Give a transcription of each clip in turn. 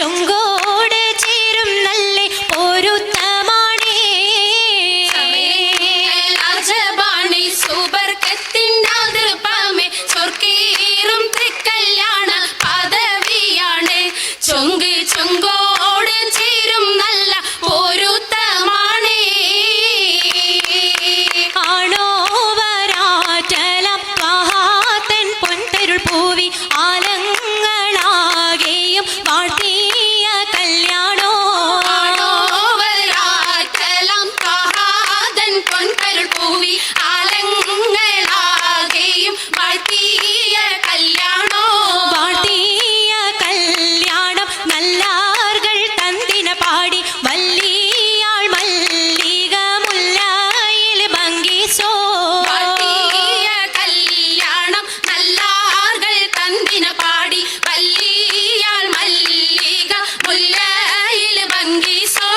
ചൊങ്കോട് ചേരും നല്ല പൊരുത്തമാണേ രാജപാണി സുബർക്കത്തിനാതിർപ്പമേ ചൊർക്കേറും തൃക്കല്യാണ പദവിയാണ് ചൊങ്ക് ചൊങ്കോട് ചേരും നല്ല പൊരുത്തമാണേ ആണോ വരാറ്റലം മഹാതൻ പൊൻതരുൾ പൂവി ആലങ്ങളാകെയും വാഴ്ത്തിയ കല്യാണോ വരാറ്റലം മഹാതൻ പൊൻതരുൾ പൂവി ആലങ്ങളാകെയും വാഴ്ത്തിയ കല്യാണോ വാഴ്ത്തിയ കല്യാണം നല്ലാർകൾ തന്തിന പാടി വല്ലിയാൾ മല്ലിക മുല്ലയിൽ ഭംഗിസോ വാഴ്ത്തിയ കല്യാണം നല്ലാർകൾ തന്തിന പാടി വല്ലിയാൾ മല്ലിക മുല്ലയിൽ ഭംഗിസോ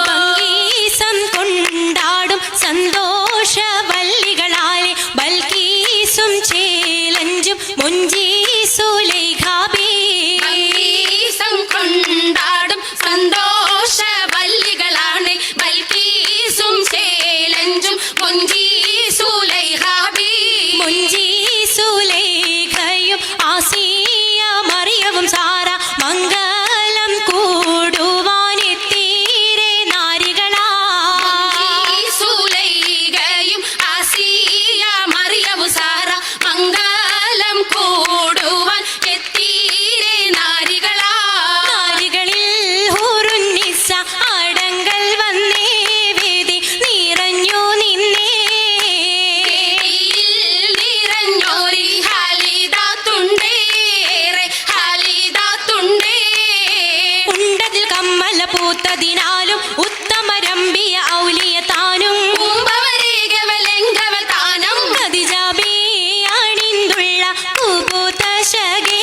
ഭംഗീസം കൊണ്ടാടും സന്തോഷ വല്ലികളാലെ ബൽക്കീസും ചേലഞ്ചും മുഞ്ചീസുലൈഖാബി ഭംഗീസം കൊണ്ടാടും സന്തോഷ വല്ലികളാണ് ബൽക്കീസും ചേലഞ്ചും മുഞ്ചീസുലൈഖാബി മുഞ്ചീസുലൈഖയും ആസിയ മറിയവും സാറ മംഗലം കൂടുവാനെത്തീരെ നാരികളാ സുലൈഖയും ആസിയ മറിയവും സാറ മംഗലം കൂടുവാൻ എത്തീരെ നാരികളാ നാരികളിൽ ഹൂറുന്നിസ അടങ്കൽ വന്നേ വേദി നിറഞ്ഞു നിന്നേ നിറഞ്ഞോരി ഹാലിദാത്തുണ്ടേറെ ഹാലിദാത്തുണ്ടേ ഉണ്ടതിൽ കമ്മല പൂത്തതിനാലും ഉത്തമരമ്പിയ ഔലിയ താനും ഉമ്പവരേകവലെങ്കവൽ താനം ഖദീജാബി അണിന്തുള്ള പൂപൂത്തശകേ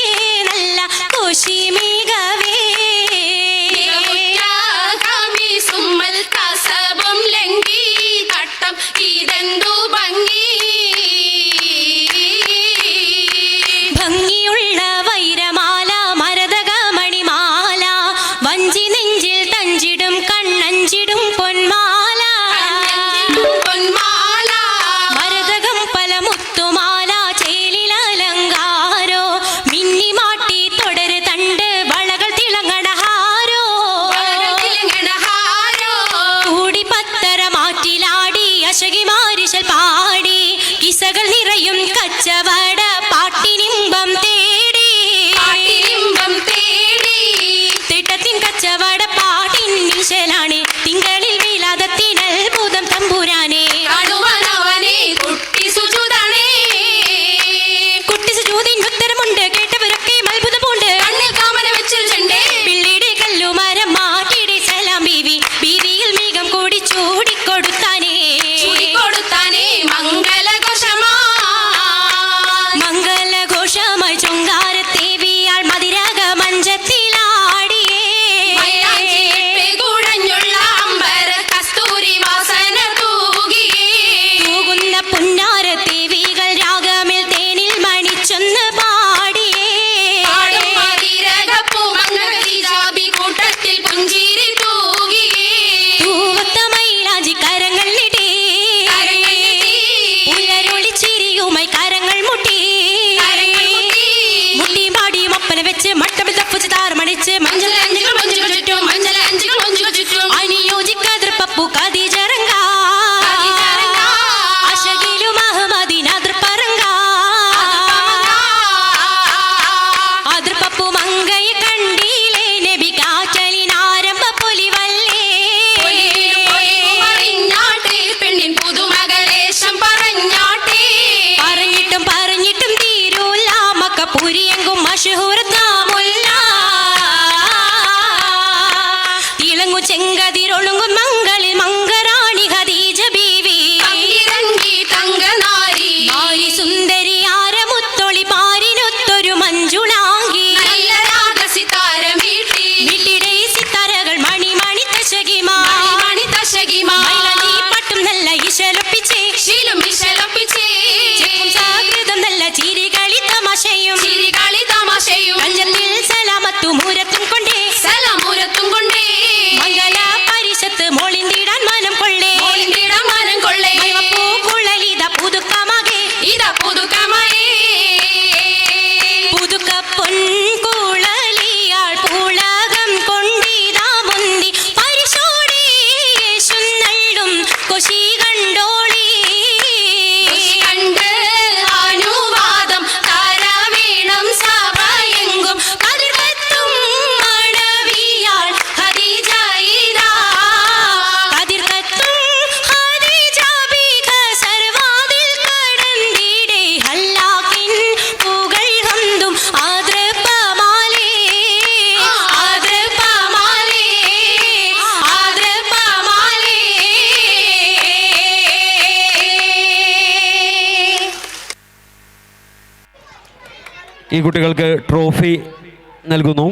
നല്ല കോശിമികവേ സുമ്മൽ കസബും ലംഘി തട്ടം ഇതെന്തു ഭംഗി ഭംഗിയുള്ള വൈരമാല മരതകമണിമാല വഞ്ചി നെഞ്ചിൽ തഞ്ചിടും കണ്ണഞ്ചിടും പൊന്മാല പൊന്മാല മരതകം പല മുത്തുമാല ചേലിലലങ്കാരോ മിന്നിമാട്ടി തുടര് തണ്ട് വളകൾ തിളങ്ങണഹാരോ തിളങ്ങണഹാരോ കൂടി പത്തര മാറ്റിലാടി അശകിമാരിശൽ പാടി കിസകൾ നിറയും കച്ചവട പാട്ടിനിമ്പം തേടി പാട്ടിലിമ്പം തേടി തിട്ടത്തിൻ കച്ചവട പാട്ടിൻ നിശലാണ് തിങ്കളിൽ വിലാദത്തിനൽ ഭൂതം തമ്പുരാനെ കാണുവാനവനെ കുട്ടി സുജുതാണേ കുട്ടി സുജൂദിന് ഉത്തരമുണ്ട് കേട്ടവരൊക്കെ അത്ഭുതമുണ്ട് കണ്ണിൽ കാമന വെച്ചൊരു ചെണ്ടേ പിള്ളിയുടെ കല്ലുമരം മാറ്റിയുടെ സലാം ബീവി ബീവിയിൽ മേഘം കൂടി ചൂടിക്കൊടുത്താനേ ചുടിക്കൊടുത്താനേ മംഗലഘോഷമാ മംഗലഘോഷമായി ചൊങ്കാരത്തേവിയാൾ മതിരക മഞ്ചത്തിലാടിയേ മൈലാഞ്ചിയിട്ട് കുഴഞ്ഞുള്ള അമ്പര കസ്തൂരി വാസന തൂകിയേ തൂകുന്ന പുന്നാരത്തേവികൾ രാഗമിൽ തേനിൽ മണിച്ചൊന്ന് പാടിയേ പാടും മതിരകപ്പൂ മംഗളീജാബി കൂട്ടത്തിൽ പുഞ്ചിരി തൂകിയേ തൂവത്ത മൈലാഞ്ചി കരങ്ങൾ നീട്ടി കരങ്ങൾ നീട്ടി. പുലരൊളിച്ചിരിയുമായി കരങ്ങൾ മുട്ടി കരങ്ങൾ മുട്ടി. മുട്ടി മാടി മപ്പന വെച്ച് മട്ടമിൽ തപ്പുച്ച് താറുമണിച്ച് മഞ്ചലഞ്ചികൾ മഞ്ചുകൾ ചുറ്റും മഞ്ചലഞ്ചികൾ മഞ്ചുകൾ ചുറ്റും അനുയോജിക്കതിർപ്പപ്പു കതിജറങ്ക കതിജറങ്ക. അശകിലും അഹമ്മദിനതിർപ്പറങ്ക അതിർപ്പപ്പു മങ്കയെ കണ്ടീലേ നബി കാറ്റലിനാരംഭ പൊലിവല്ലേ അറിഞ്ഞാട്ടെ പെണ്ണിൻ പുതുമകളേശം പറഞ്ഞാട്ടെ പറഞ്ഞിട്ടും പറഞ്ഞിട്ടും തീരൂല മക്കപ്പുരിയെങ്കും മഷഹൂറത്താമുല്ല തിളങ്ങു ചെങ്കതിരൊളുങ്ങും മംഗളിൽ മംഗറാണി ഖദീജ ബീവി പങ്കിരങ്കി തങ്കനാരി നാരി സുന്ദരി ആരമുത്തൊളി പാരിനൊത്തൊരു മഞ്ജുളാങ്കി നല്ല രാഗസിതാരമീട്ടി വീട്ടിടെ സിത്താരകൾ മണിമണി തശകിമാ മണി തശകിമാ മൈലാഞ്ചി പട്ടും നല്ല ഇശലൊപ്പിച്ചേ ശീലും വിശലൊപ്പിച്ചേ ചെപ്പും സാകൃതം നല്ല ചിരികളി തമാശയും ചിരികളി തമാശയും കഞ്ചത്തിൽ സലാമത്തും മൂരത്തും കൊണ്ടേ സലാമുരത്തും കൊണ്ടേ മംഗല പരിഷത്ത് മോളിന്തിടാൻ മനം കൊള്ളേ മോളിന്തിടാൻ മനം കൊള്ളേ പൂക്കുഴലിത പുതുക്കമകെ ഇതാ പുതുക്കമയേ പുതുക്ക പൊൻകുഴലിയാൾ പുളകം കൊണ്ടിതാ മുന്തി പരിശോടി യേശുന്നള്ളും കൊശി കണ്ടോളി കണ്ട് അനുവാദം താരവീണം സഭയെങ്കും കതിർകത്തും മണവിയാൾ ഖദീജ ഇതാ കതിർക്കത്തും ഖദീജ ബീഗ സർവാതിൽ കടന്നിടെ ഹല്ലാക്കിൻ പുകൾ ഹംദും ആദ്രപമാലേ ആദ്രപമാലേ ആദ്രപമാലേ ഈ കുട്ടികൾക്ക് ട്രോഫി നൽകുന്നു.